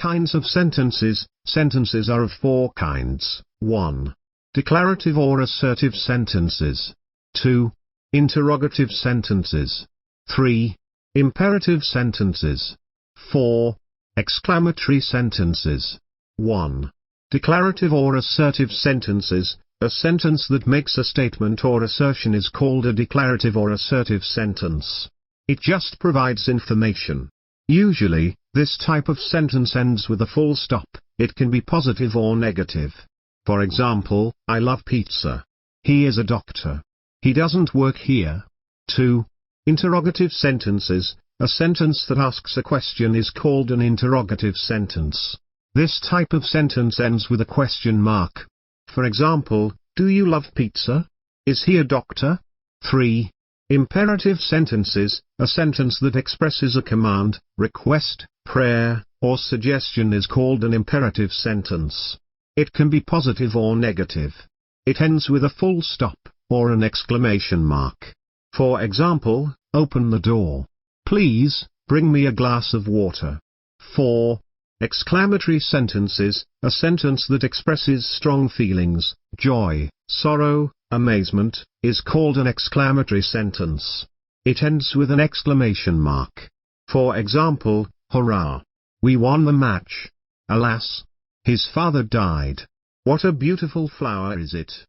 kinds of sentences. Sentences are of four kinds. 1. Declarative or assertive sentences. 2. Interrogative sentences. 3. Imperative sentences. 4. Exclamatory sentences. 1. Declarative or assertive sentences. A sentence that makes a statement or assertion is called a declarative or assertive sentence. It just provides information. Usually, this type of sentence ends with a full stop. It can be positive or negative. For example, I love pizza. He is a doctor. He doesn't work here. 2. Interrogative sentences. A sentence that asks a question is called an interrogative sentence. This type of sentence ends with a question mark. For example, do you love pizza? Is he a doctor? 3. Imperative sentences. A sentence that expresses a command, request, prayer, or suggestion is called an imperative sentence. It can be positive or negative. It ends with a full stop, or an exclamation mark. For example, open the door. Please, bring me a glass of water. 4. Exclamatory sentences. A sentence that expresses strong feelings, joy, sorrow, amazement, is called an exclamatory sentence. It ends with an exclamation mark. For example, hurrah! We won the match. Alas! His father died. What a beautiful flower is it?